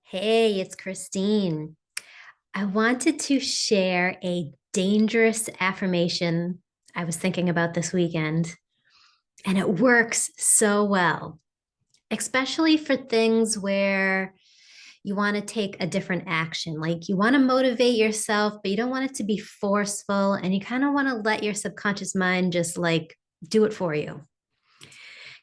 Hey, it's Christine. I wanted to share a dangerous affirmation I was thinking about this weekend, and it works so well, especially for things where you want to take a different action. Like you want to motivate yourself, but you don't want it to be forceful, and you kind of want to let your subconscious mind just like do it for you,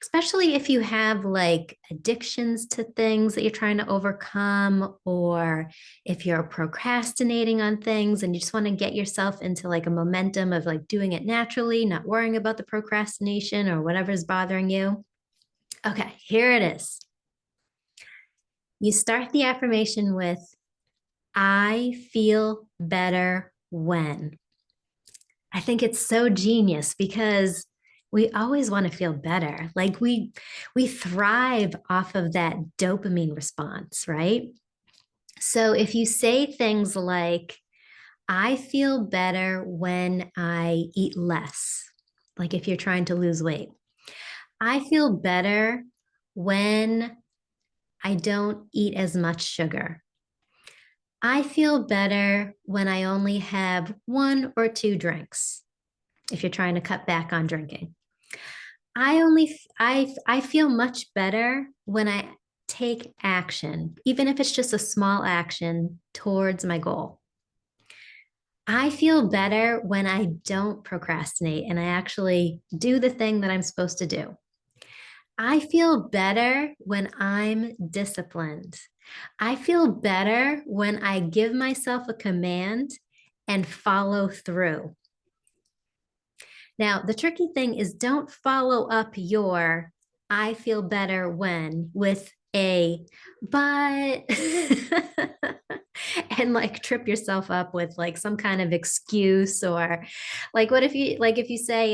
especially if you have like addictions to things that you're trying to overcome, or if you're procrastinating on things and you just want to get yourself into like a momentum of like doing it naturally, not worrying about the procrastination or whatever's bothering you. Okay, here it is. You start the affirmation with, I feel better when. I think it's so genius because we always want to feel better. Like we thrive off of that dopamine response, right? So if you say things like, I feel better when I eat less, like if you're trying to lose weight, I feel better when I don't eat as much sugar. I feel better when I only have one or two drinks, if you're trying to cut back on drinking. I feel much better when I take action, even if it's just a small action towards my goal. I feel better when I don't procrastinate and I actually do the thing that I'm supposed to do. I feel better when I'm disciplined. I feel better when I give myself a command and follow through. Now, the tricky thing is don't follow up your I feel better when with a but and like trip yourself up with like some kind of excuse, or like what if you say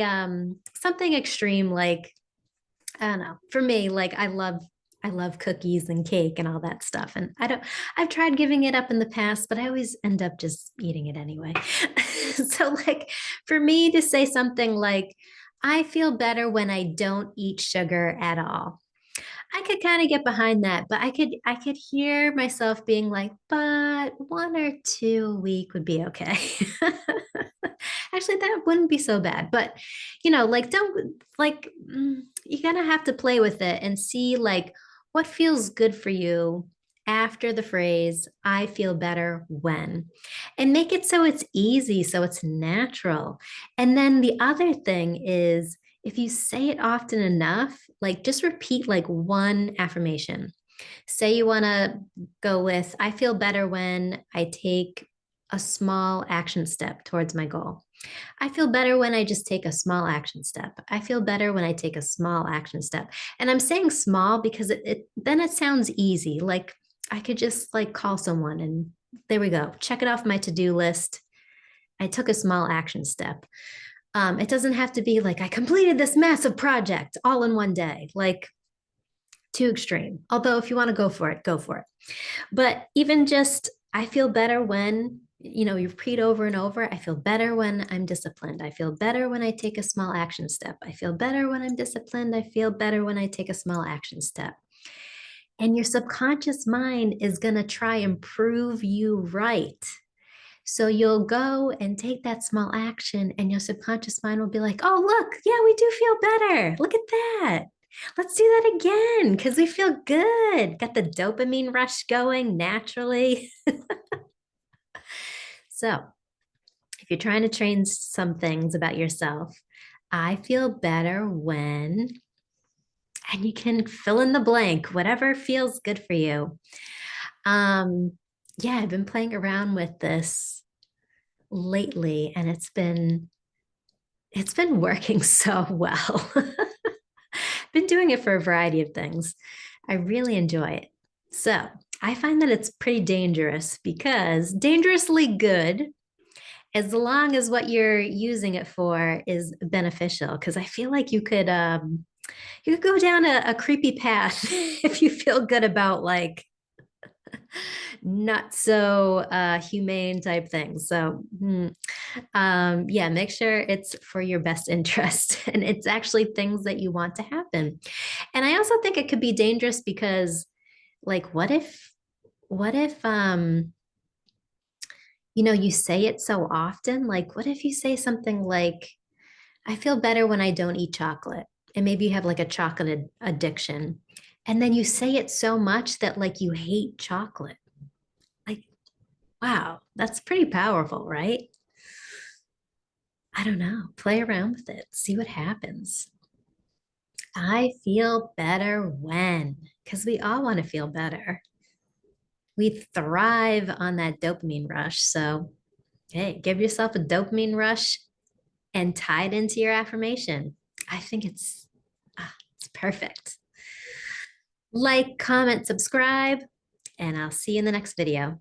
something extreme like I don't know. For me, like I love cookies and cake and all that stuff. And I've tried giving it up in the past, but I always end up just eating it anyway. So like for me to say something like, I feel better when I don't eat sugar at all. I could kind of get behind that, but I could hear myself being like, but one or two a week would be okay. Actually, that wouldn't be so bad. But like don't like you're gonna have to play with it and see like what feels good for you after the phrase, I feel better when, and make it so it's easy, so it's natural. And then the other thing is if you say it often enough, like just repeat like one affirmation. Say you want to go with, I feel better when I take a small action step towards my goal. I feel better when I just take a small action step. I feel better when I take a small action step. And I'm saying small because it sounds easy. Like I could just like call someone and there we go. Check it off my to-do list. I took a small action step. It doesn't have to be like I completed this massive project all in one day, like too extreme. Although if you want to go for it, go for it. But even just, I feel better when, you repeat over and over, I feel better when I'm disciplined. I feel better when I take a small action step. I feel better when I'm disciplined. I feel better when I take a small action step. And your subconscious mind is going to try and prove you right. So you'll go and take that small action, and your subconscious mind will be like, oh, look, yeah, we do feel better. Look at that. Let's do that again because we feel good. Got the dopamine rush going naturally. So if you're trying to train some things about yourself, I feel better when, and you can fill in the blank, whatever feels good for you. Um, yeah, I've been playing around with this lately and it's been working so well. Been doing it for a variety of things. I really enjoy it. So I find that it's pretty dangerous because dangerously good as long as what you're using it for is beneficial. Because I feel like you could go down a creepy path if you feel good about like not so humane type things. So, yeah, make sure it's for your best interest and it's actually things that you want to happen. And I also think it could be dangerous because, like, what if? what if you know, you say it so often, like what if you say something like, I feel better when I don't eat chocolate. And maybe you have like a chocolate addiction. And then you say it so much that like you hate chocolate. Like, wow, that's pretty powerful, right? I don't know. Play around with it, see what happens. I feel better when, because we all want to feel better. We thrive on that dopamine rush. So, hey, give yourself a dopamine rush and tie it into your affirmation. I think it's perfect. Like, comment, subscribe, and I'll see you in the next video.